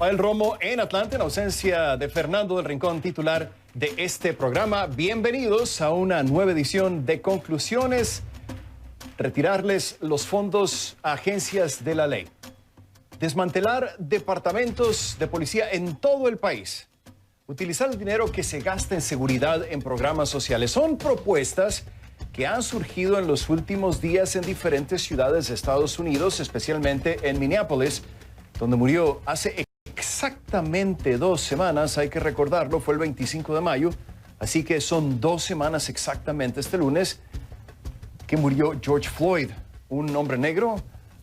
Rafael Romo en Atlanta, en ausencia de Fernando del Rincón, titular de este programa. Bienvenidos a una nueva edición de Conclusiones. Retirarles los fondos a agencias de la ley. Desmantelar departamentos de policía en todo el país. Utilizar el dinero que se gasta en seguridad en programas sociales. Son propuestas que han surgido en los últimos días en diferentes ciudades de Estados Unidos, especialmente en Minneapolis, donde murió hace exactamente 2 semanas, hay que recordarlo, fue el 25 de mayo, así que son 2 semanas exactamente este lunes que murió George Floyd, un hombre negro,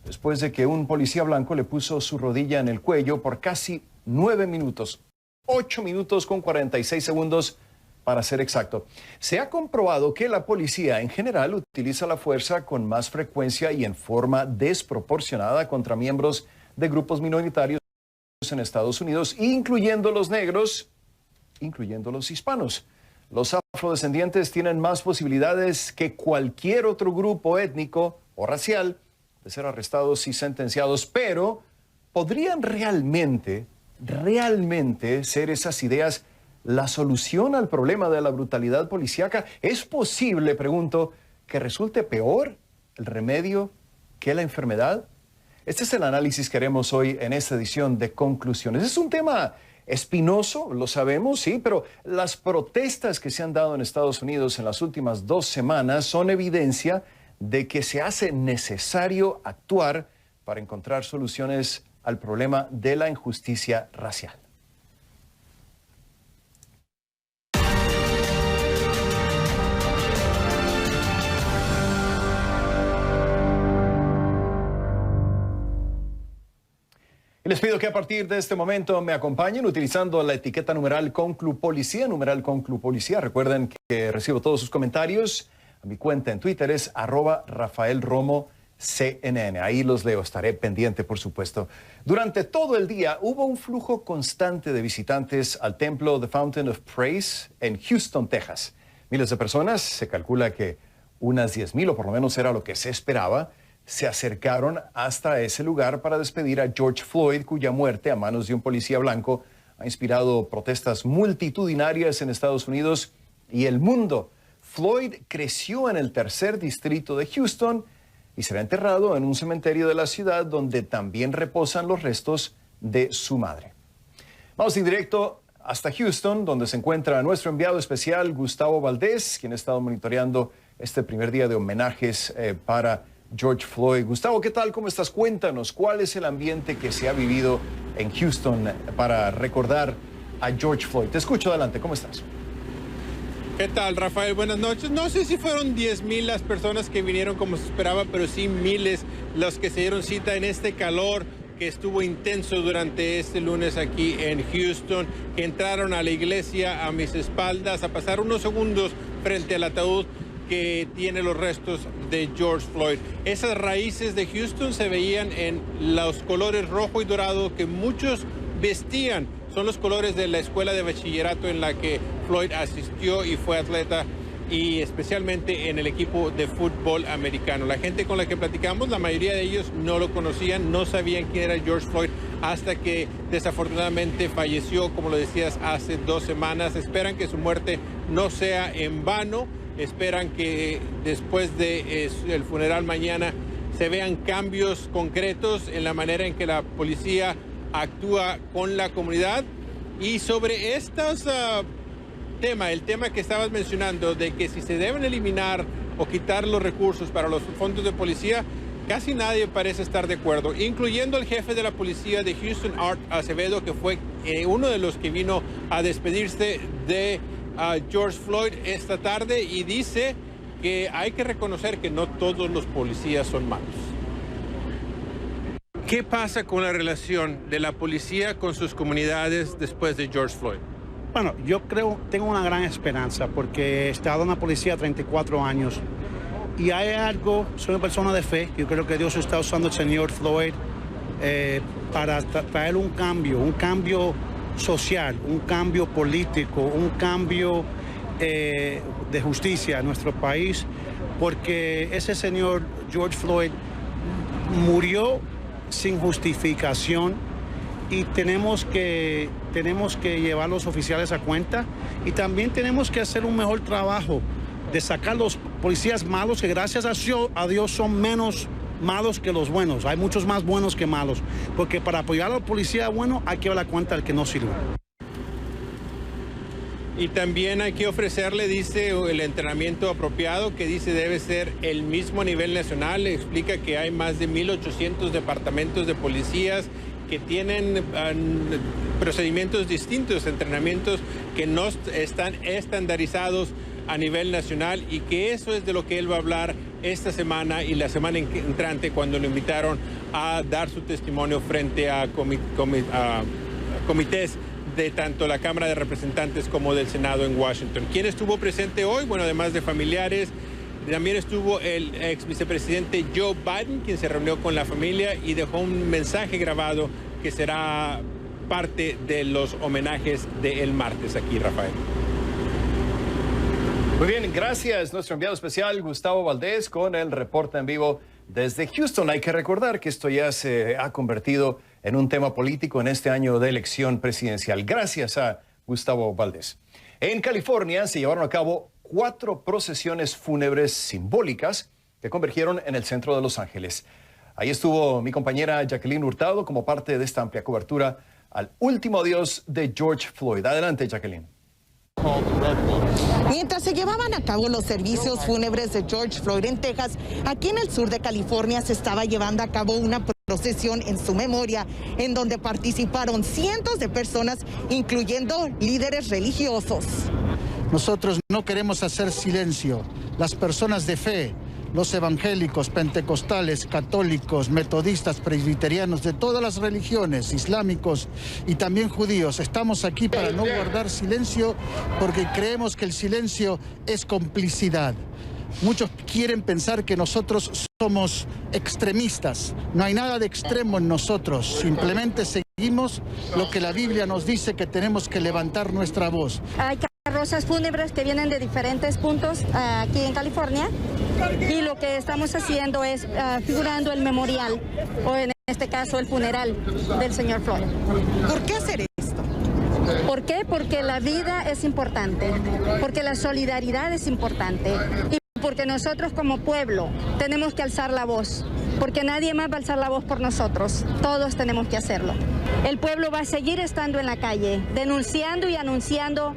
después de que un policía blanco le puso su rodilla en el cuello por casi 9 minutos, 8 minutos con 46 segundos para ser exacto. Se ha comprobado que la policía en general utiliza la fuerza con más frecuencia y en forma desproporcionada contra miembros de grupos minoritarios en Estados Unidos, incluyendo los negros, incluyendo los hispanos. Los afrodescendientes tienen más posibilidades que cualquier otro grupo étnico o racial de ser arrestados y sentenciados, pero ¿podrían realmente ser esas ideas la solución al problema de la brutalidad policíaca? ¿Es posible, pregunto, que resulte peor el remedio que la enfermedad? Este es el análisis que haremos hoy en esta edición de Conclusiones. Es un tema espinoso, lo sabemos, sí, pero las protestas que se han dado en Estados Unidos en las últimas 2 semanas son evidencia de que se hace necesario actuar para encontrar soluciones al problema de la injusticia racial. Les pido que a partir de este momento me acompañen utilizando la etiqueta numeral ConcluPolicía, numeral ConcluPolicía. Recuerden que recibo todos sus comentarios. A mi cuenta en Twitter es @RafaelRomoCNN. Ahí los leo, estaré pendiente, por supuesto. Durante todo el día hubo un flujo constante de visitantes al templo The Fountain of Praise en Houston, Texas. Miles de personas, se calcula que unas 10,000 o por lo menos era lo que se esperaba, se acercaron hasta ese lugar para despedir a George Floyd, cuya muerte a manos de un policía blanco ha inspirado protestas multitudinarias en Estados Unidos y el mundo. Floyd creció en el 3er distrito de Houston y será enterrado en un cementerio de la ciudad donde también reposan los restos de su madre. Vamos en directo hasta Houston, donde se encuentra nuestro enviado especial, Gustavo Valdés, quien ha estado monitoreando este primer día de homenajes para George Floyd. Gustavo, ¿qué tal? ¿Cómo estás? Cuéntanos, ¿cuál es el ambiente que se ha vivido en Houston para recordar a George Floyd? Te escucho, adelante, ¿cómo estás? ¿Qué tal, Rafael? Buenas noches. No sé si fueron 10,000 las personas que vinieron como se esperaba, pero sí miles los que se dieron cita en este calor que estuvo intenso durante este lunes aquí en Houston, que entraron a la iglesia a mis espaldas a pasar unos segundos frente al ataúd que tiene los restos de George Floyd. Esas raíces de Houston se veían en los colores rojo y dorado que muchos vestían. Son los colores de la escuela de bachillerato en la que Floyd asistió y fue atleta, y especialmente en el equipo de fútbol americano. La gente con la que platicamos, la mayoría de ellos no lo conocían, no sabían quién era George Floyd hasta que desafortunadamente falleció, como lo decías, hace 2 semanas. Esperan que su muerte no sea en vano. Esperan que después del funeral mañana se vean cambios concretos en la manera en que la policía actúa con la comunidad. Y sobre estos el tema que estabas mencionando, de que si se deben eliminar o quitar los recursos para los fondos de policía, casi nadie parece estar de acuerdo, incluyendo el jefe de la policía de Houston, Art Acevedo, que fue uno de los que vino a despedirse de George Floyd esta tarde, y dice que hay que reconocer que no todos los policías son malos. ¿Qué pasa con la relación de la policía con sus comunidades después de George Floyd? Bueno, yo tengo una gran esperanza porque he estado en la policía 34 años y hay algo, soy una persona de fe, yo creo que Dios está usando al señor Floyd para traer un cambio social, un cambio político, un cambio de justicia a nuestro país, porque ese señor George Floyd murió sin justificación y tenemos que llevar a los oficiales a cuenta y también tenemos que hacer un mejor trabajo de sacar los policías malos, que gracias a Dios son menos malos que los buenos. Hay muchos más buenos que malos, porque para apoyar al policía bueno hay que dar la cuenta al que no sirve. Y también hay que ofrecerle, dice, el entrenamiento apropiado, que dice debe ser el mismo a nivel nacional. Explica que hay más de 1,800 departamentos de policías que tienen procedimientos distintos, entrenamientos que no están estandarizados a nivel nacional, y que eso es de lo que él va a hablar esta semana y la semana entrante, cuando lo invitaron a dar su testimonio frente a comités de tanto la Cámara de Representantes como del Senado en Washington. ¿Quién estuvo presente hoy? Bueno, además de familiares, también estuvo el ex vicepresidente Joe Biden, quien se reunió con la familia y dejó un mensaje grabado que será parte de los homenajes del martes aquí, Rafael. Muy bien, gracias. Nuestro enviado especial, Gustavo Valdés, con el reporte en vivo desde Houston. Hay que recordar que esto ya se ha convertido en un tema político en este año de elección presidencial. Gracias a Gustavo Valdés. En California se llevaron a cabo 4 procesiones fúnebres simbólicas que convergieron en el centro de Los Ángeles. Ahí estuvo mi compañera Jacqueline Hurtado como parte de esta amplia cobertura al último adiós de George Floyd. Adelante, Jacqueline. Mientras se llevaban a cabo los servicios fúnebres de George Floyd en Texas, aquí en el sur de California se estaba llevando a cabo una procesión en su memoria, en donde participaron cientos de personas, incluyendo líderes religiosos. Nosotros no queremos hacer silencio. Las personas de fe, los evangélicos, pentecostales, católicos, metodistas, presbiterianos, de todas las religiones, islámicos y también judíos, estamos aquí para no guardar silencio, porque creemos que el silencio es complicidad. Muchos quieren pensar que nosotros somos extremistas. No hay nada de extremo en nosotros, simplemente seguimos lo que la Biblia nos dice, que tenemos que levantar nuestra voz. Hay carrozas fúnebres que vienen de diferentes puntos aquí en California, y lo que estamos haciendo es figurando el memorial, o en este caso el funeral del señor Floyd. ¿Por qué hacer esto? ¿Por qué? Porque la vida es importante, porque la solidaridad es importante, y porque nosotros como pueblo tenemos que alzar la voz, porque nadie más va a alzar la voz por nosotros, todos tenemos que hacerlo. El pueblo va a seguir estando en la calle, denunciando y anunciando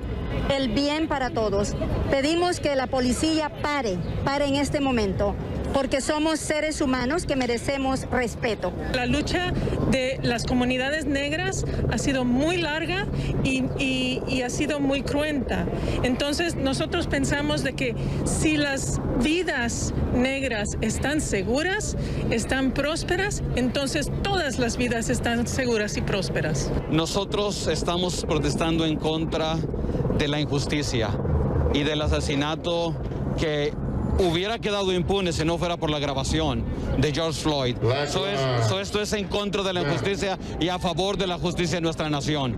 el bien para todos. Pedimos que la policía pare en este momento, porque somos seres humanos que merecemos respeto. La lucha de las comunidades negras ha sido muy larga y ha sido muy cruenta. Entonces nosotros pensamos de que si las vidas negras están seguras, están prósperas, entonces todas las vidas están seguras y prósperas. Nosotros estamos protestando en contra de la injusticia y del asesinato que hubiera quedado impune si no fuera por la grabación de George Floyd. Esto es en contra de la injusticia y a favor de la justicia de nuestra nación.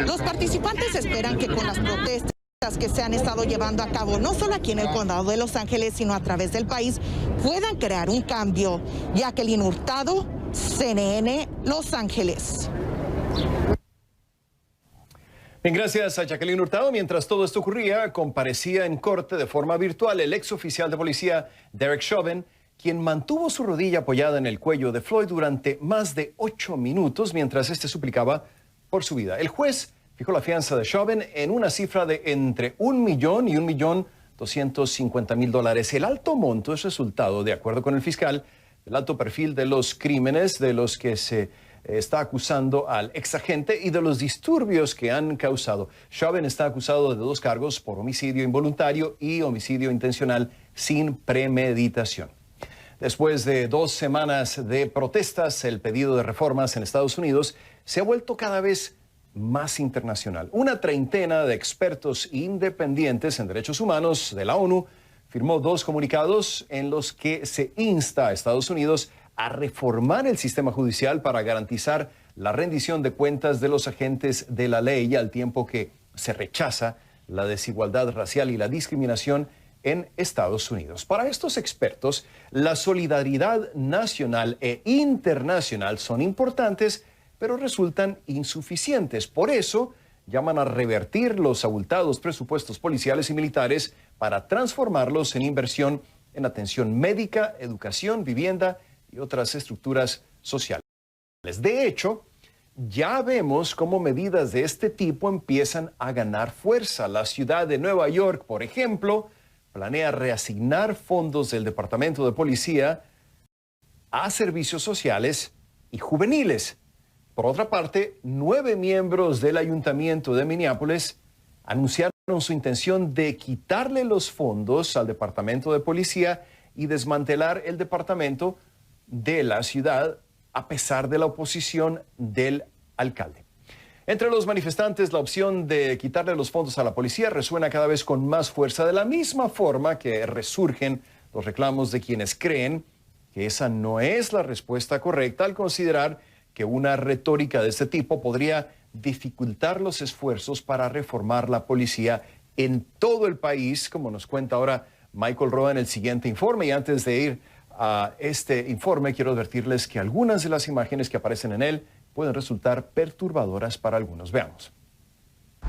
Los participantes esperan que con las protestas que se han estado llevando a cabo, no solo aquí en el condado de Los Ángeles, sino a través del país, puedan crear un cambio. Jacqueline Hurtado, CNN, Los Ángeles. Bien, gracias a Jacqueline Hurtado. Mientras todo esto ocurría, comparecía en corte de forma virtual el ex oficial de policía Derek Chauvin, quien mantuvo su rodilla apoyada en el cuello de Floyd durante más de 8 minutos mientras este suplicaba por su vida. El juez fijó la fianza de Chauvin en una cifra de entre $1 millón y $1.250.000. El alto monto es resultado, de acuerdo con el fiscal, del alto perfil de los crímenes de los que se está acusando al exagente y de los disturbios que han causado. Chauvin está acusado de 2 cargos por homicidio involuntario y homicidio intencional sin premeditación. Después de 2 semanas de protestas, el pedido de reformas en Estados Unidos se ha vuelto cada vez más internacional. Una treintena de expertos independientes en derechos humanos de la ONU firmó 2 comunicados en los que se insta a Estados Unidos a reformar el sistema judicial para garantizar la rendición de cuentas de los agentes de la ley, al tiempo que se rechaza la desigualdad racial y la discriminación en Estados Unidos. Para estos expertos, la solidaridad nacional e internacional son importantes, pero resultan insuficientes. Por eso, llaman a revertir los abultados presupuestos policiales y militares para transformarlos en inversión en atención médica, educación, vivienda y otras estructuras sociales. De hecho, ya vemos cómo medidas de este tipo empiezan a ganar fuerza. La ciudad de Nueva York, por ejemplo, planea reasignar fondos del Departamento de Policía a servicios sociales y juveniles. Por otra parte, 9 miembros del Ayuntamiento de Minneapolis anunciaron su intención de quitarle los fondos al Departamento de Policía y desmantelar el departamento de la ciudad a pesar de la oposición del alcalde. Entre los manifestantes, la opción de quitarle los fondos a la policía resuena cada vez con más fuerza, de la misma forma que resurgen los reclamos de quienes creen que esa no es la respuesta correcta, al considerar que una retórica de este tipo podría dificultar los esfuerzos para reformar la policía en todo el país, como nos cuenta ahora Michael Roa en el siguiente informe. Y antes de ir a este informe, quiero advertirles que algunas de las imágenes que aparecen en él pueden resultar perturbadoras para algunos. Veamos.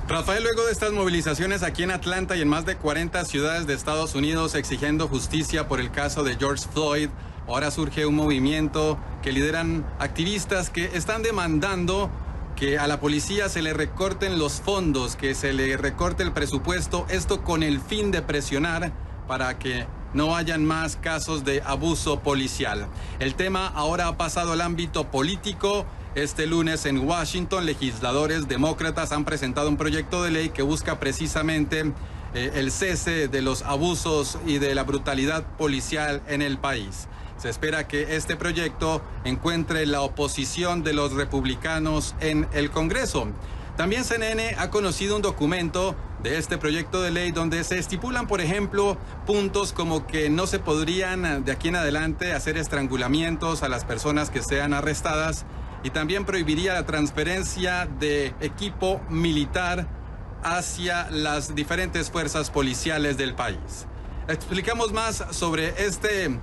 Rafael, luego de estas movilizaciones aquí en Atlanta y en más de 40 ciudades de Estados Unidos exigiendo justicia por el caso de George Floyd, ahora surge un movimiento que lideran activistas que están demandando que a la policía se le recorten los fondos, que se le recorte el presupuesto, esto con el fin de presionar para que no hayan más casos de abuso policial. El tema ahora ha pasado al ámbito político. Este lunes en Washington, legisladores demócratas han presentado un proyecto de ley que busca precisamente el cese de los abusos y de la brutalidad policial en el país. Se espera que este proyecto encuentre la oposición de los republicanos en el Congreso. También CNN ha conocido un documento de este proyecto de ley donde se estipulan, por ejemplo, puntos como que no se podrían de aquí en adelante hacer estrangulamientos a las personas que sean arrestadas, y también prohibiría la transferencia de equipo militar hacia las diferentes fuerzas policiales del país. Explicamos más sobre este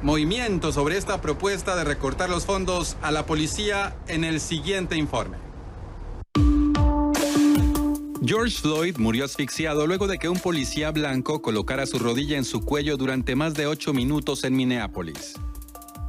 movimiento, sobre esta propuesta de recortar los fondos a la policía en el siguiente informe. George Floyd murió asfixiado luego de que un policía blanco colocara su rodilla en su cuello durante más de 8 minutos en Minneapolis.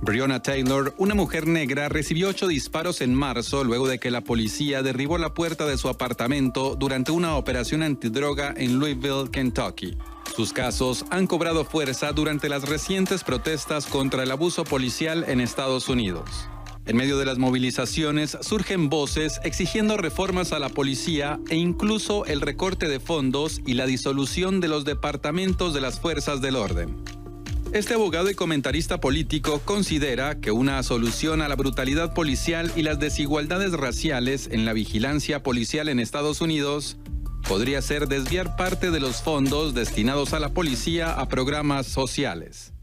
Breonna Taylor, una mujer negra, recibió 8 disparos en marzo luego de que la policía derribó la puerta de su apartamento durante una operación antidroga en Louisville, Kentucky. Sus casos han cobrado fuerza durante las recientes protestas contra el abuso policial en Estados Unidos. En medio de las movilizaciones surgen voces exigiendo reformas a la policía e incluso el recorte de fondos y la disolución de los departamentos de las fuerzas del orden. Este abogado y comentarista político considera que una solución a la brutalidad policial y las desigualdades raciales en la vigilancia policial en Estados Unidos podría ser desviar parte de los fondos destinados a la policía a programas sociales.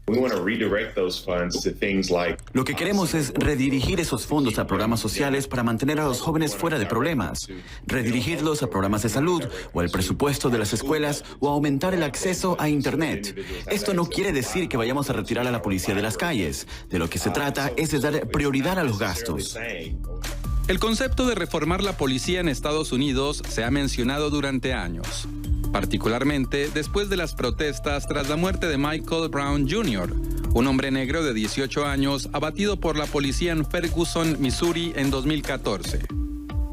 Lo que queremos es redirigir esos fondos a programas sociales para mantener a los jóvenes fuera de problemas, redirigirlos a programas de salud o al presupuesto de las escuelas o aumentar el acceso a Internet. Esto no quiere decir que vayamos a retirar a la policía de las calles. De lo que se trata es de dar prioridad a los gastos. El concepto de reformar la policía en Estados Unidos se ha mencionado durante años, particularmente después de las protestas tras la muerte de Michael Brown Jr., un hombre negro de 18 años abatido por la policía en Ferguson, Missouri, en 2014.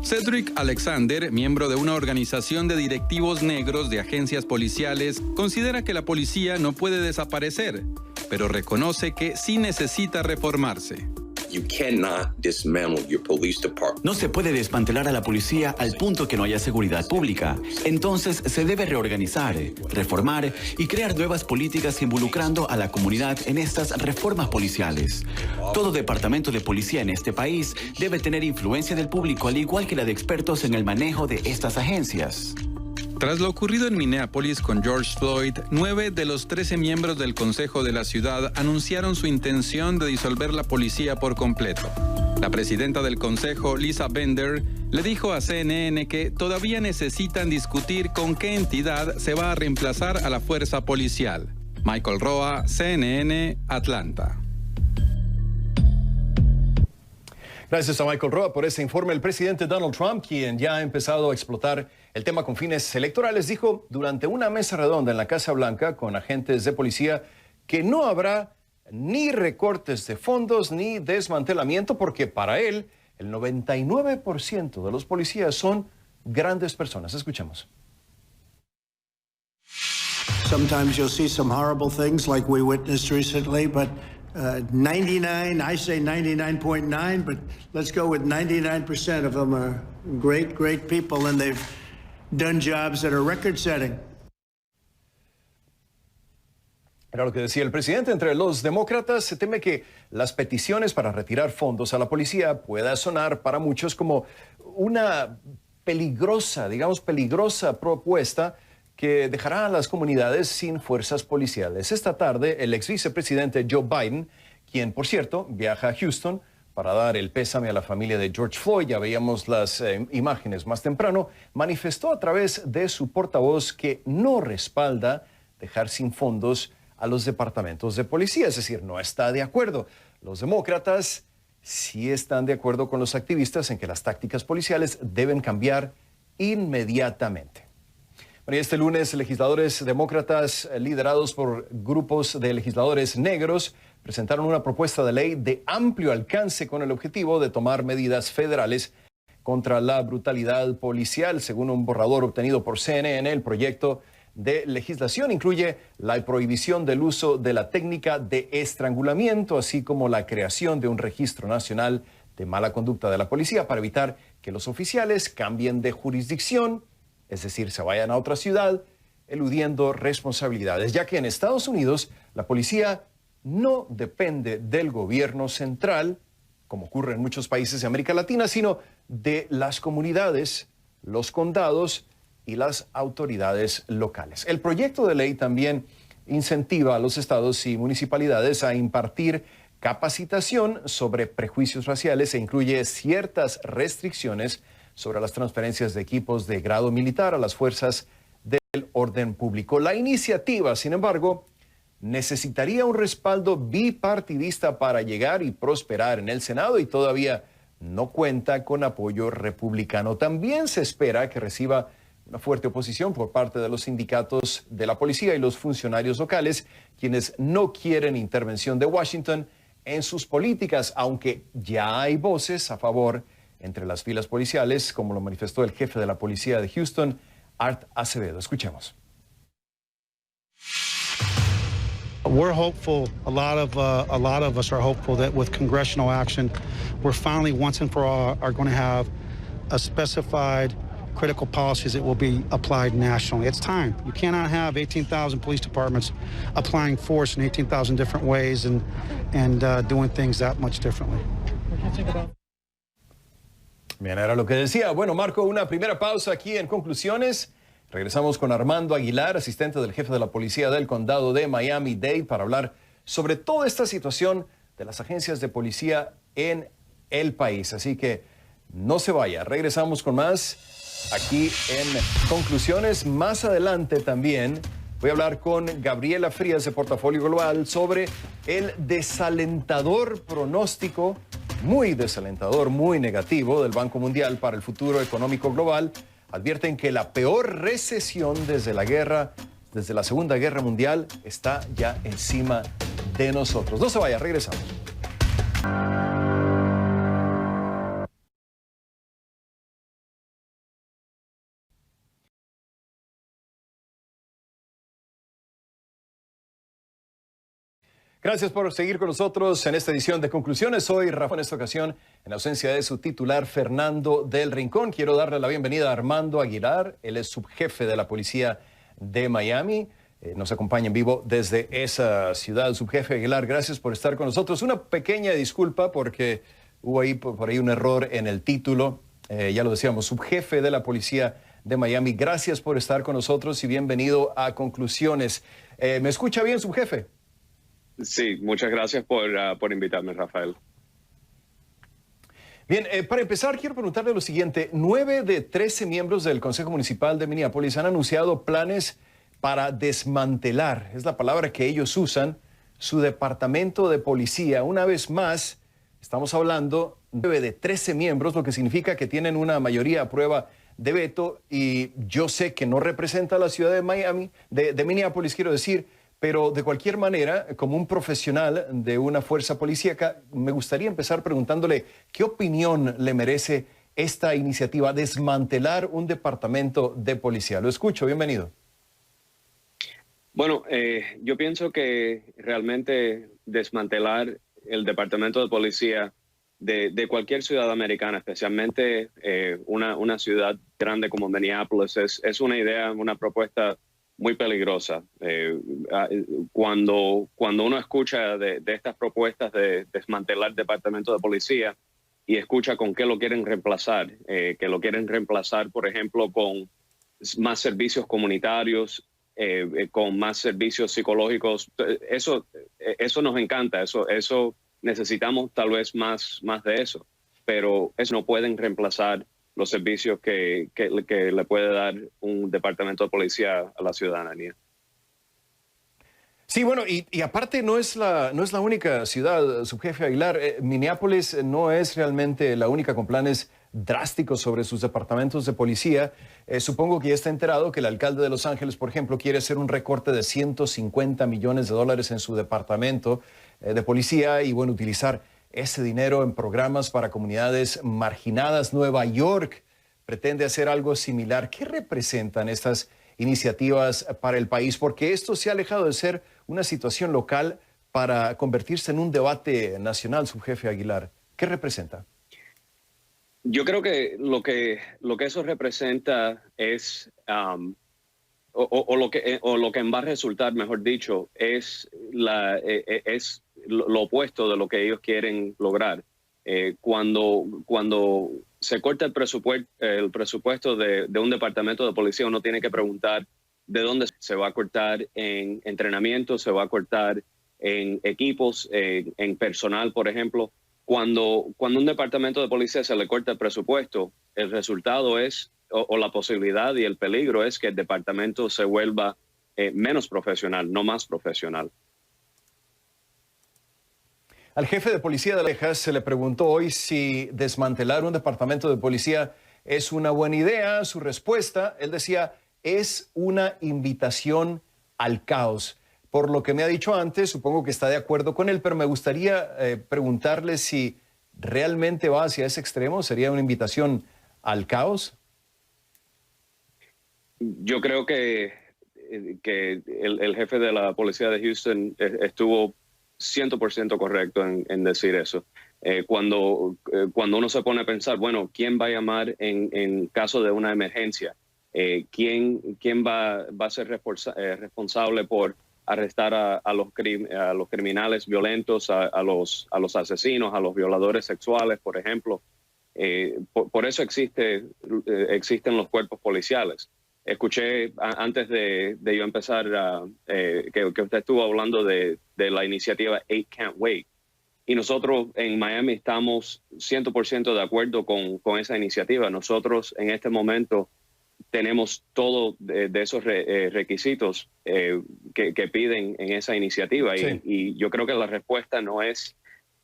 Cedric Alexander, miembro de una organización de directivos negros de agencias policiales, considera que la policía no puede desaparecer, pero reconoce que sí necesita reformarse. No se puede desmantelar a la policía al punto que no haya seguridad pública. Entonces se debe reorganizar, reformar y crear nuevas políticas involucrando a la comunidad en estas reformas policiales. Todo departamento de policía en este país debe tener influencia del público, al igual que la de expertos en el manejo de estas agencias. Tras lo ocurrido en Minneapolis con George Floyd, 9 de los 13 miembros del Consejo de la ciudad anunciaron su intención de disolver la policía por completo. La presidenta del Consejo, Lisa Bender, le dijo a CNN que todavía necesitan discutir con qué entidad se va a reemplazar a la fuerza policial. Michael Roa, CNN, Atlanta. Gracias a Michael Roa por ese informe. El presidente Donald Trump, quien ya ha empezado a explotar el tema con fines electorales, dijo durante una mesa redonda en la Casa Blanca con agentes de policía que no habrá ni recortes de fondos ni desmantelamiento porque para él el 99% de los policías son grandes personas. Escuchemos. Sometimes you'll see some horrible things like we witnessed recently, but 99, I say 99.9, but let's go with 99% of them are great, great people, and they've done jobs that are record-setting. Era lo que decía el presidente. Entre los demócratas se teme que las peticiones para retirar fondos a la policía pueda sonar para muchos como una peligrosa propuesta que dejará a las comunidades sin fuerzas policiales. Esta tarde, el ex vicepresidente Joe Biden, quien, por cierto, viaja a Houston para dar el pésame a la familia de George Floyd, ya veíamos las imágenes más temprano, manifestó a través de su portavoz que no respalda dejar sin fondos a los departamentos de policía, es decir, no está de acuerdo. Los demócratas sí están de acuerdo con los activistas en que las tácticas policiales deben cambiar inmediatamente. Bueno, y este lunes, legisladores demócratas liderados por grupos de legisladores negros presentaron una propuesta de ley de amplio alcance con el objetivo de tomar medidas federales contra la brutalidad policial. Según un borrador obtenido por CNN, el proyecto de legislación incluye la prohibición del uso de la técnica de estrangulamiento, así como la creación de un registro nacional de mala conducta de la policía para evitar que los oficiales cambien de jurisdicción, es decir, se vayan a otra ciudad, eludiendo responsabilidades, ya que en Estados Unidos la policía no depende del gobierno central, como ocurre en muchos países de América Latina, sino de las comunidades, los condados y las autoridades locales. El proyecto de ley también incentiva a los estados y municipalidades a impartir capacitación sobre prejuicios raciales e incluye ciertas restricciones sobre las transferencias de equipos de grado militar a las fuerzas del orden público. La iniciativa, sin embargo, necesitaría un respaldo bipartidista para llegar y prosperar en el Senado y todavía no cuenta con apoyo republicano. También se espera que reciba una fuerte oposición por parte de los sindicatos de la policía y los funcionarios locales, quienes no quieren intervención de Washington en sus políticas, aunque ya hay voces a favor entre las filas policiales, como lo manifestó el jefe de la policía de Houston, Art Acevedo. Escuchemos. We're hopeful, a lot of us are hopeful that with congressional action, we're finally once and for all are going to have a specified critical policies that will be applied nationally. It's time. You cannot have 18,000 police departments applying force in 18,000 different ways and doing things that much differently. Bien, era lo que decía. Bueno, Marco, una primera pausa aquí en conclusiones. Regresamos con Armando Aguilar, asistente del jefe de la policía del condado de Miami-Dade, para hablar sobre toda esta situación de las agencias de policía en el país. Así que no se vaya. Regresamos con más aquí en conclusiones. Más adelante también voy a hablar con Gabriela Frías de Portafolio Global sobre el desalentador pronóstico, muy desalentador, muy negativo del Banco Mundial para el futuro económico global. Advierten que la peor recesión desde la Segunda Guerra Mundial está ya encima de nosotros. No se vaya, regresamos. Gracias por seguir con nosotros en esta edición de Conclusiones. Soy Rafa, en esta ocasión, en ausencia de su titular Fernando del Rincón. Quiero darle la bienvenida a Armando Aguilar. Él es subjefe de la policía de Miami. Nos acompaña en vivo desde esa ciudad. Subjefe Aguilar, gracias por estar con nosotros. Una pequeña disculpa porque hubo ahí por ahí un error en el título. Ya lo decíamos, subjefe de la policía de Miami. Gracias por estar con nosotros y bienvenido a Conclusiones. ¿Me escucha bien, subjefe? Sí, muchas gracias por invitarme, Rafael. Bien, para empezar, quiero preguntarle lo siguiente. 9 de 13 miembros del Consejo Municipal de Minneapolis han anunciado planes para desmantelar, es la palabra que ellos usan, su departamento de policía. Una vez más, estamos hablando 9 de 13 miembros, lo que significa que tienen una mayoría a prueba de veto, y yo sé que no representa a la ciudad de Miami, de Minneapolis, quiero decir, pero de cualquier manera, como un profesional de una fuerza policíaca, me gustaría empezar preguntándole qué opinión le merece esta iniciativa, desmantelar un departamento de policía. Lo escucho, bienvenido. Bueno, yo pienso que realmente desmantelar el departamento de policía de cualquier ciudad americana, especialmente una ciudad grande como Minneapolis, es una idea, una propuesta muy peligrosa. Cuando uno escucha de estas propuestas de desmantelar el departamento de policía y escucha con qué lo quieren reemplazar, que lo quieren reemplazar, por ejemplo, con más servicios comunitarios, con más servicios psicológicos, eso nos encanta, eso necesitamos tal vez más de eso, pero eso no pueden reemplazar los servicios que le puede dar un departamento de policía a la ciudadanía. Sí, bueno, y aparte no es la única ciudad, subjefe Aguilar. Minneapolis no es realmente la única con planes drásticos sobre sus departamentos de policía. Supongo que ya está enterado que el alcalde de Los Ángeles, por ejemplo, quiere hacer un recorte de $150 millones en su departamento de policía y, bueno, utilizar ese dinero en programas para comunidades marginadas. Nueva York pretende hacer algo similar. ¿Qué representan estas iniciativas para el país? Porque esto se ha alejado de ser una situación local para convertirse en un debate nacional, subjefe Aguilar. ¿Qué representa? Yo creo que lo que eso representa es, o lo que va a resultar, mejor dicho, es lo opuesto de lo que ellos quieren lograr. Cuando se corta el presupuesto de un departamento de policía, uno tiene que preguntar de dónde se va a cortar en entrenamiento, se va a cortar en equipos, en personal, por ejemplo. Cuando un departamento de policía se le corta el presupuesto, el resultado es, o la posibilidad y el peligro es que el departamento se vuelva menos profesional, no más profesional. Al jefe de policía de Texas se le preguntó hoy si desmantelar un departamento de policía es una buena idea. Su respuesta, él decía, es una invitación al caos. Por lo que me ha dicho antes, supongo que está de acuerdo con él, pero me gustaría preguntarle si realmente va hacia ese extremo. ¿Sería una invitación al caos? Yo creo que el jefe de la policía de Houston estuvo 100% correcto en decir eso. Cuando uno se pone a pensar, bueno, ¿quién va a llamar en caso de una emergencia? ¿Quién va a ser responsable por arrestar a los criminales violentos, a los asesinos, a los violadores sexuales, por ejemplo? Por eso existen los cuerpos policiales. Escuché antes de yo empezar que usted estuvo hablando de la iniciativa 8 Can't Wait. Y nosotros en Miami estamos 100% de acuerdo con esa iniciativa. Nosotros en este momento tenemos todo de esos requisitos que piden en esa iniciativa. Sí. Y yo creo que la respuesta no es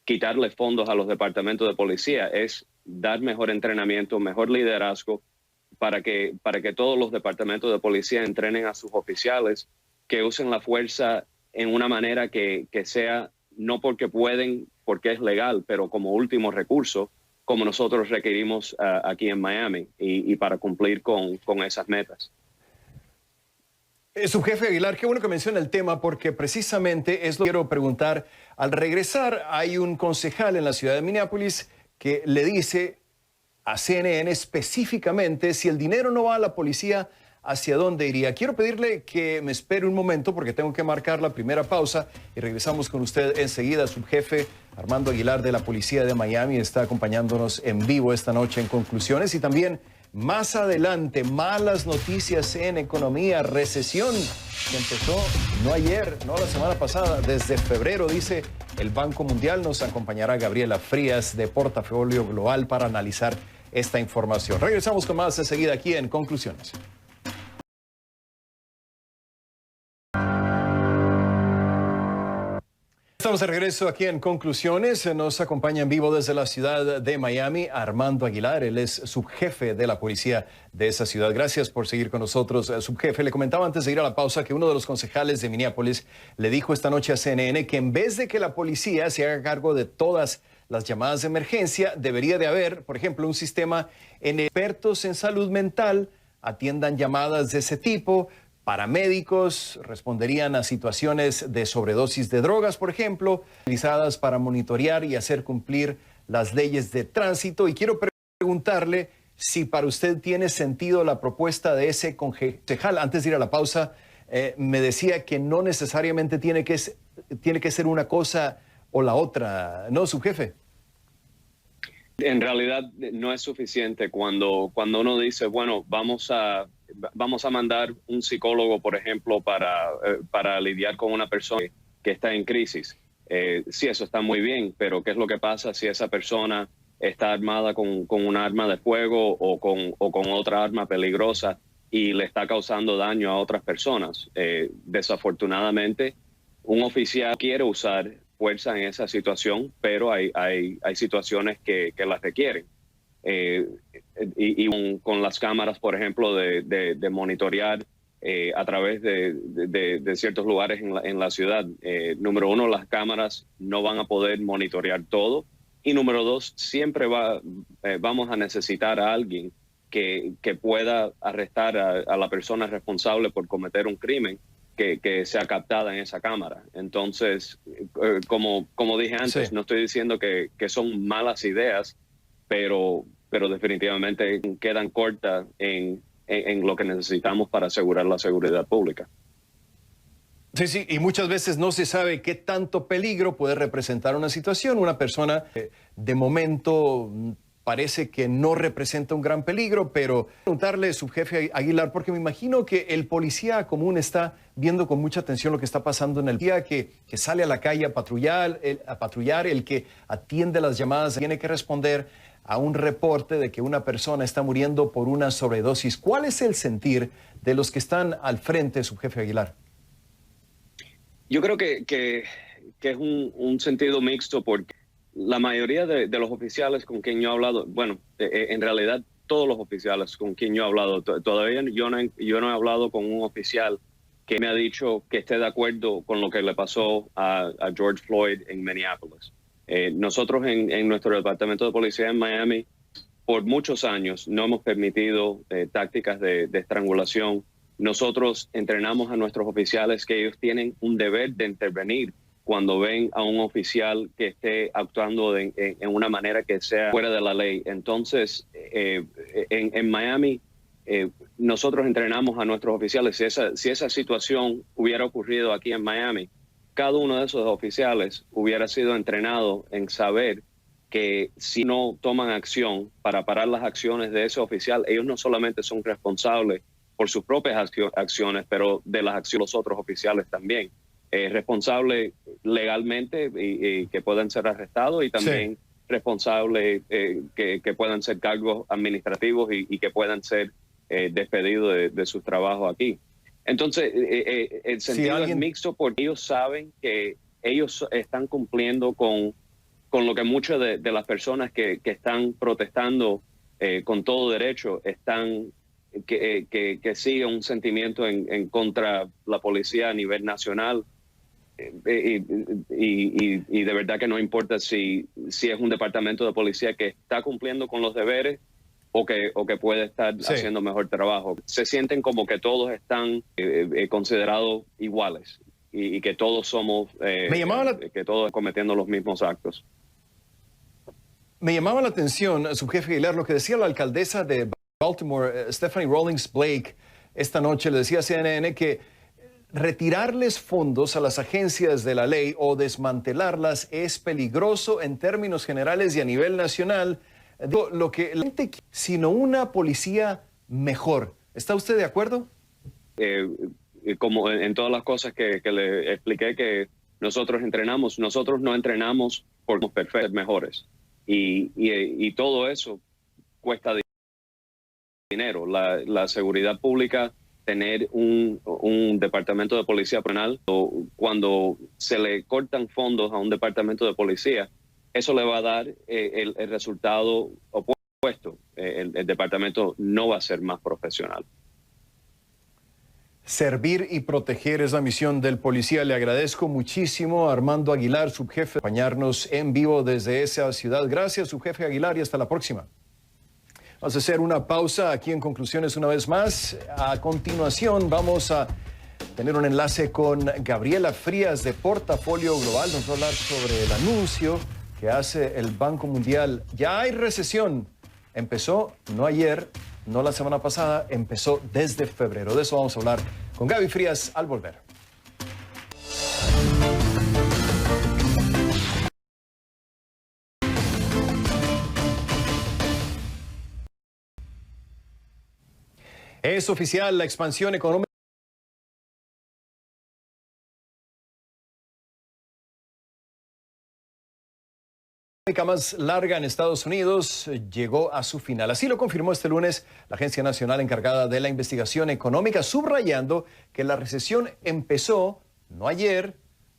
quitarle fondos a los departamentos de policía, es dar mejor entrenamiento, mejor liderazgo, para que todos los departamentos de policía entrenen a sus oficiales, que usen la fuerza en una manera que sea no porque pueden, porque es legal, pero como último recurso, como nosotros requerimos aquí en Miami y para cumplir con esas metas. Subjefe Aguilar, qué bueno que menciona el tema, porque precisamente es lo que quiero preguntar. Al regresar, hay un concejal en la ciudad de Minneapolis que le dice a CNN específicamente, si el dinero no va a la policía, ¿hacia dónde iría? Quiero pedirle que me espere un momento porque tengo que marcar la primera pausa y regresamos con usted enseguida. Subjefe Armando Aguilar de la Policía de Miami está acompañándonos en vivo esta noche en Conclusiones, y también Más adelante, malas noticias en economía, recesión que empezó no ayer, no la semana pasada, desde febrero, dice el Banco Mundial. Nos acompañará Gabriela Frías de Portafolio Global para analizar esta información. Regresamos con más enseguida aquí en Conclusiones. Estamos de regreso aquí en Conclusiones. Nos acompaña en vivo desde la ciudad de Miami Armando Aguilar. Él es subjefe de la policía de esa ciudad. Gracias por seguir con nosotros, subjefe. Le comentaba antes de ir a la pausa que uno de los concejales de Minneapolis le dijo esta noche a CNN que en vez de que la policía se haga cargo de todas las llamadas de emergencia, debería de haber, por ejemplo, un sistema en expertos en salud mental atiendan llamadas de ese tipo. Paramédicos responderían a situaciones de sobredosis de drogas, por ejemplo, utilizadas para monitorear y hacer cumplir las leyes de tránsito. Y quiero preguntarle si para usted tiene sentido la propuesta de ese concejal. Antes de ir a la pausa, me decía que no necesariamente tiene que ser una cosa o la otra, ¿no, subjefe? En realidad no es suficiente cuando uno dice, bueno, vamos a mandar un psicólogo, por ejemplo, para lidiar con una persona que está en crisis. Sí, eso está muy bien, pero ¿qué es lo que pasa si esa persona está armada con un arma de fuego o con otra arma peligrosa y le está causando daño a otras personas? Desafortunadamente, un oficial quiere usar fuerza en esa situación, pero hay situaciones que las requieren. Y con las cámaras, por ejemplo, de monitorear a través de ciertos lugares en la ciudad. Número uno, las cámaras no van a poder monitorear todo. Y número dos, siempre vamos a necesitar a alguien que pueda arrestar a la persona responsable por cometer un crimen que sea captada en esa cámara. Entonces, como dije antes, sí, no estoy diciendo que son malas ideas, pero definitivamente quedan cortas en lo que necesitamos para asegurar la seguridad pública. Sí, y muchas veces no se sabe qué tanto peligro puede representar una situación. Una persona de momento parece que no representa un gran peligro, pero preguntarle, subjefe Aguilar, porque me imagino que el policía común está viendo con mucha atención lo que está pasando en el día, que sale a la calle a patrullar, el que atiende las llamadas tiene que responder a un reporte de que una persona está muriendo por una sobredosis. ¿Cuál es el sentir de los que están al frente, subjefe Aguilar? Yo creo que es un sentido mixto, porque la mayoría de los oficiales con quien yo he hablado, bueno, en realidad todos los oficiales con quien yo he hablado, todavía yo no he hablado con un oficial que me ha dicho que esté de acuerdo con lo que le pasó a George Floyd en Minneapolis. Nosotros en nuestro departamento de policía en Miami, por muchos años no hemos permitido tácticas de estrangulación. Nosotros entrenamos a nuestros oficiales que ellos tienen un deber de intervenir cuando ven a un oficial que esté actuando en una manera que sea fuera de la ley. Entonces, en Miami, nosotros entrenamos a nuestros oficiales. Si esa situación hubiera ocurrido aquí en Miami, cada uno de esos oficiales hubiera sido entrenado en saber que si no toman acción para parar las acciones de ese oficial, ellos no solamente son responsables por sus propias acciones, pero de las acciones de los otros oficiales también. Responsables legalmente y que puedan ser arrestados, y también sí, responsables que puedan ser cargos administrativos y que puedan ser despedidos de sus trabajos aquí. Entonces, el sentido es mixto, porque ellos saben que ellos están cumpliendo con lo que muchas de las personas que están protestando con todo derecho están que sigue un sentimiento en contra la policía a nivel nacional. Y de verdad que no importa si es un departamento de policía que está cumpliendo con los deberes o que puede estar haciendo mejor trabajo. Se sienten como que todos están considerados iguales y que todos somos, que todos cometiendo los mismos actos. Me llamaba la atención, subjefe Aguilar, lo que decía la alcaldesa de Baltimore, Stephanie Rawlings Blake, esta noche. Le decía a CNN que retirarles fondos a las agencias de la ley o desmantelarlas es peligroso en términos generales y a nivel nacional. Digo, lo que la gente quiere, sino una policía mejor. ¿Está usted de acuerdo? Como en todas las cosas que le expliqué que nosotros no entrenamos por ser perfectos, mejores. Y todo eso cuesta dinero. La seguridad pública, tener un departamento de policía penal, cuando se le cortan fondos a un departamento de policía, eso le va a dar el resultado opuesto. El departamento no va a ser más profesional. Servir y proteger es la misión del policía. Le agradezco muchísimo a Armando Aguilar, subjefe, acompañarnos en vivo desde esa ciudad. Gracias, subjefe Aguilar, y hasta la próxima. Vamos a hacer una pausa aquí en Conclusiones una vez más. A continuación vamos a tener un enlace con Gabriela Frías de Portafolio Global. Nos va a hablar sobre el anuncio que hace el Banco Mundial. Ya hay recesión. Empezó no ayer, no la semana pasada, empezó desde febrero. De eso vamos a hablar con Gaby Frías al volver. Es oficial, la expansión económica más larga en Estados Unidos llegó a su final. Así lo confirmó este lunes la Agencia Nacional encargada de la investigación económica, subrayando que la recesión empezó no ayer,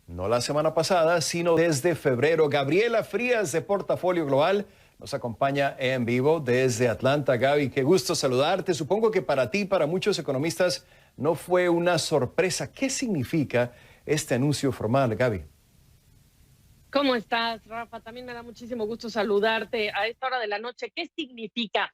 no la semana pasada, sino desde febrero. Gabriela Frías de Portafolio Global nos acompaña en vivo desde Atlanta. Gaby, qué gusto saludarte. Supongo que para ti, para muchos economistas, no fue una sorpresa. ¿Qué significa este anuncio formal, Gaby? ¿Cómo estás, Rafa? También me da muchísimo gusto saludarte a esta hora de la noche. ¿Qué significa?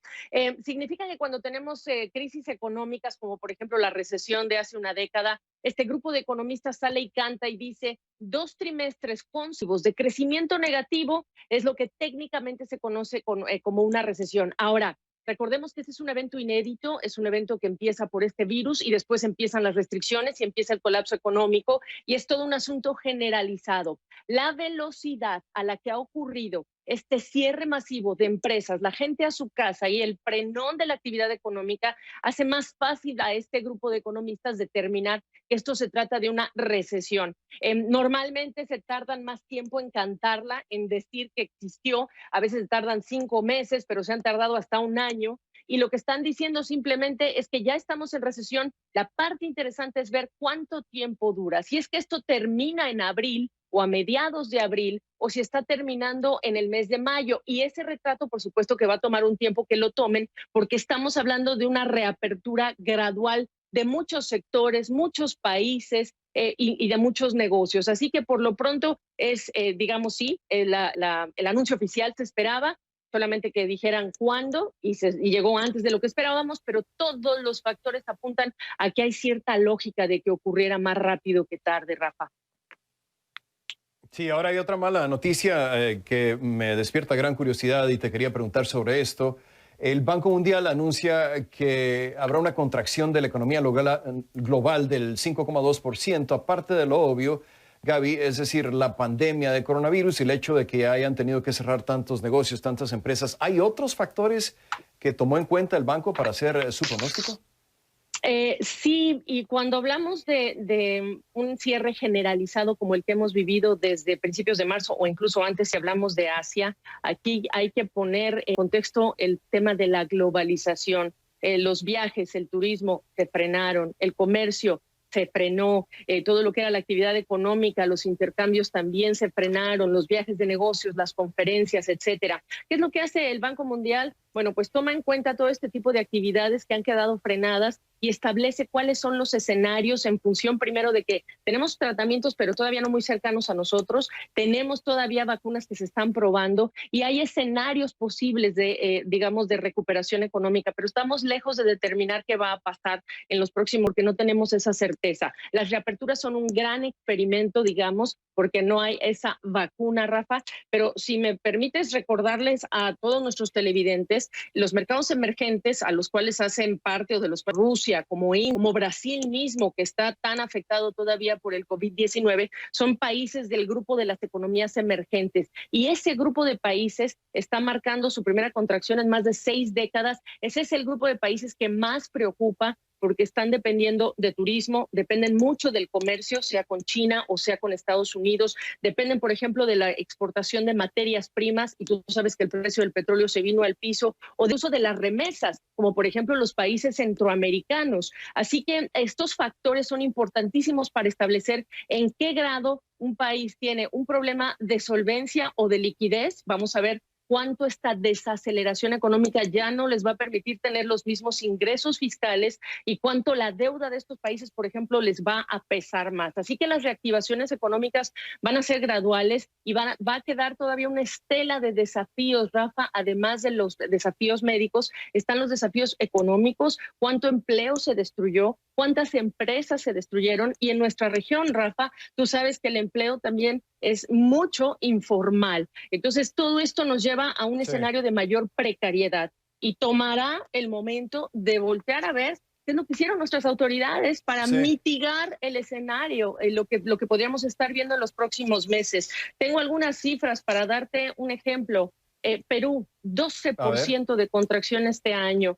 Significa que cuando tenemos crisis económicas, como por ejemplo la recesión de hace una década, este grupo de economistas sale y canta y dice 2 trimestres consecutivos de crecimiento negativo es lo que técnicamente se conoce como una recesión. Ahora, recordemos que este es un evento inédito, es un evento que empieza por este virus y después empiezan las restricciones y empieza el colapso económico y es todo un asunto generalizado. La velocidad a la que ha ocurrido este cierre masivo de empresas, la gente a su casa y el frenón de la actividad económica hace más fácil a este grupo de economistas determinar que esto se trata de una recesión. Normalmente se tardan más tiempo en cantarla, en decir que existió, a veces tardan 5 meses, pero se han tardado hasta 1 año. Y lo que están diciendo simplemente es que ya estamos en recesión. La parte interesante es ver cuánto tiempo dura. Si es que esto termina en abril o a mediados de abril, o si está terminando en el mes de mayo. Y ese retrato, por supuesto, que va a tomar un tiempo que lo tomen, porque estamos hablando de una reapertura gradual de muchos sectores, muchos países y de muchos negocios. Así que por lo pronto es, digamos, sí, el anuncio oficial se esperaba, solamente que dijeran cuándo y llegó antes de lo que esperábamos, pero todos los factores apuntan a que hay cierta lógica de que ocurriera más rápido que tarde, Rafa. Sí, ahora hay otra mala noticia que me despierta gran curiosidad y te quería preguntar sobre esto. El Banco Mundial anuncia que habrá una contracción de la economía global del 5,2%, aparte de lo obvio, Gaby, es decir, la pandemia de coronavirus y el hecho de que hayan tenido que cerrar tantos negocios, tantas empresas. ¿Hay otros factores que tomó en cuenta el banco para hacer su pronóstico? Sí, y cuando hablamos de un cierre generalizado como el que hemos vivido desde principios de marzo o incluso antes si hablamos de Asia, aquí hay que poner en contexto el tema de la globalización. Los viajes, el turismo se frenaron, el comercio se frenó, todo lo que era la actividad económica, los intercambios también se frenaron, los viajes de negocios, las conferencias, etcétera. ¿Qué es lo que hace el Banco Mundial? Bueno, pues toma en cuenta todo este tipo de actividades que han quedado frenadas y establece cuáles son los escenarios en función primero de que tenemos tratamientos pero todavía no muy cercanos a nosotros, tenemos todavía vacunas que se están probando y hay escenarios posibles de, digamos, de recuperación económica, pero estamos lejos de determinar qué va a pasar en los próximos porque no tenemos esa certeza. Las reaperturas son un gran experimento, digamos, porque no hay esa vacuna, Rafa. Pero si me permites recordarles a todos nuestros televidentes, los mercados emergentes a los cuales hacen parte, o de los Rusia, como Brasil mismo, que está tan afectado todavía por el COVID-19, son países del grupo de las economías emergentes. Y ese grupo de países está marcando su primera contracción en más de 6 décadas. Ese es el grupo de países que más preocupa, porque están dependiendo de turismo, dependen mucho del comercio, sea con China o sea con Estados Unidos, dependen, por ejemplo, de la exportación de materias primas, y tú sabes que el precio del petróleo se vino al piso, o de uso de las remesas, como por ejemplo los países centroamericanos. Así que estos factores son importantísimos para establecer en qué grado un país tiene un problema de solvencia o de liquidez. Vamos a ver cuánto esta desaceleración económica ya no les va a permitir tener los mismos ingresos fiscales y cuánto la deuda de estos países, por ejemplo, les va a pesar más. Así que las reactivaciones económicas van a ser graduales y va a quedar todavía una estela de desafíos, Rafa. Además de los desafíos médicos, están los desafíos económicos, cuánto empleo se destruyó, cuántas empresas se destruyeron. Y en nuestra región, Rafa, tú sabes que el empleo también es mucho informal. Entonces, todo esto nos lleva a un escenario de mayor precariedad y tomará el momento de voltear a ver qué es lo que hicieron nuestras autoridades para mitigar el escenario, lo que podríamos estar viendo en los próximos meses. Tengo algunas cifras para darte un ejemplo. Perú, 12% de contracción este año.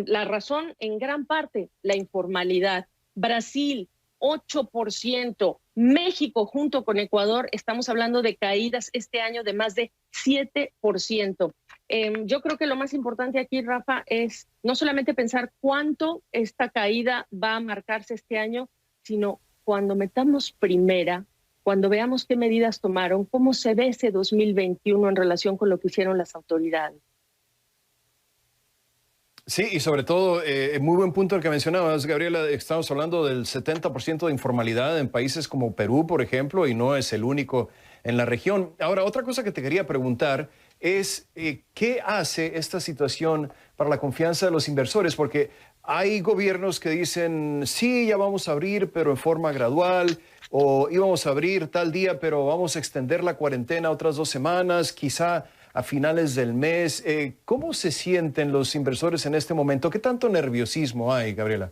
La razón, en gran parte, la informalidad. Brasil, 8%. México, junto con Ecuador, estamos hablando de caídas este año de más de 7%. Yo creo que lo más importante aquí, Rafa, es no solamente pensar cuánto esta caída va a marcarse este año, sino cuando metamos primera, cuando veamos qué medidas tomaron, cómo se ve ese 2021 en relación con lo que hicieron las autoridades. Sí, y sobre todo, muy buen punto el que mencionabas, Gabriela. Estamos hablando del 70% de informalidad en países como Perú, por ejemplo, y no es el único en la región. Ahora, otra cosa que te quería preguntar es ¿qué hace esta situación para la confianza de los inversores? Porque hay gobiernos que dicen, sí, ya vamos a abrir, pero en forma gradual, o íbamos a abrir tal día, pero vamos a extender la cuarentena otras 2 semanas, quizá a finales del mes. ¿Cómo se sienten los inversores en este momento? ¿Qué tanto nerviosismo hay, Gabriela?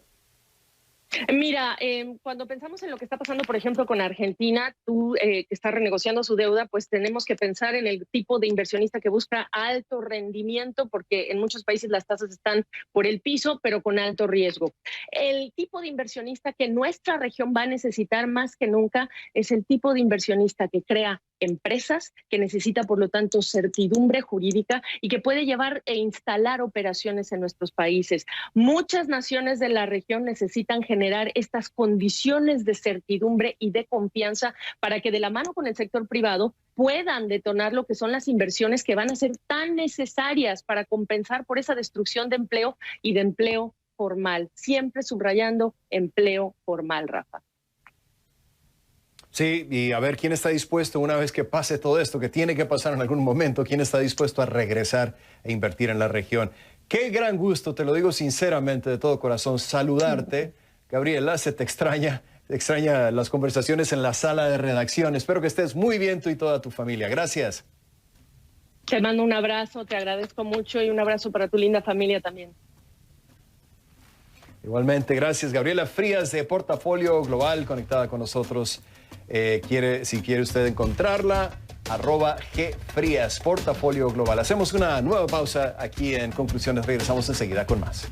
Mira, cuando pensamos en lo que está pasando, por ejemplo, con Argentina, tú que estás renegociando su deuda, pues tenemos que pensar en el tipo de inversionista que busca alto rendimiento, porque en muchos países las tasas están por el piso, pero con alto riesgo. El tipo de inversionista que nuestra región va a necesitar más que nunca es el tipo de inversionista que crea empresas, que necesita, por lo tanto, certidumbre jurídica y que puede llevar e instalar operaciones en nuestros países. Muchas naciones de la región necesitan generar estas condiciones de certidumbre y de confianza para que, de la mano con el sector privado, puedan detonar lo que son las inversiones que van a ser tan necesarias para compensar por esa destrucción de empleo y de empleo formal. Siempre subrayando empleo formal, Rafa. Sí, y a ver quién está dispuesto, una vez que pase todo esto, que tiene que pasar en algún momento, quién está dispuesto a regresar e invertir en la región. Qué gran gusto, te lo digo sinceramente, de todo corazón, saludarte. Gabriela, se te extraña las conversaciones en la sala de redacción. Espero que estés muy bien tú y toda tu familia. Gracias. Te mando un abrazo, te agradezco mucho y un abrazo para tu linda familia también. Igualmente, gracias. Gabriela Frías de Portafolio Global, conectada con nosotros. Si quiere usted encontrarla, @gfrías, Portafolio Global. Hacemos una nueva pausa aquí en Conclusiones. Regresamos enseguida con más.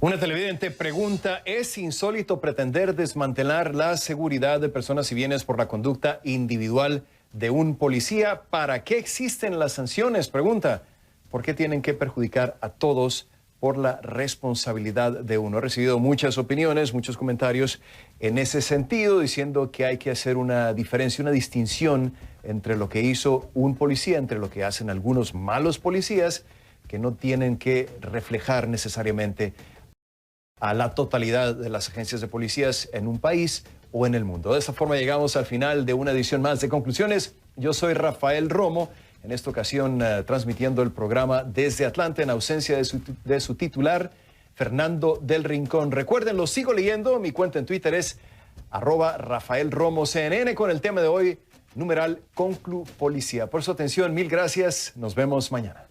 Una televidente pregunta, ¿es insólito pretender desmantelar la seguridad de personas y bienes por la conducta individual de un policía? ¿Para qué existen las sanciones? Pregunta, ¿por qué tienen que perjudicar a todos por la responsabilidad de uno? He recibido muchas opiniones, muchos comentarios en ese sentido, diciendo que hay que hacer una diferencia, una distinción entre lo que hizo un policía, entre lo que hacen algunos malos policías, que no tienen que reflejar necesariamente a la totalidad de las agencias de policías en un país o en el mundo. De esta forma llegamos al final de una edición más de Conclusiones. Yo soy Rafael Romo, en esta ocasión transmitiendo el programa desde Atlanta en ausencia de su titular, Fernando del Rincón. Recuerden, lo sigo leyendo, mi cuenta en Twitter es @RafaelRomoCNN con el tema de hoy, numeral Conclu Policía. Por su atención, mil gracias. Nos vemos mañana.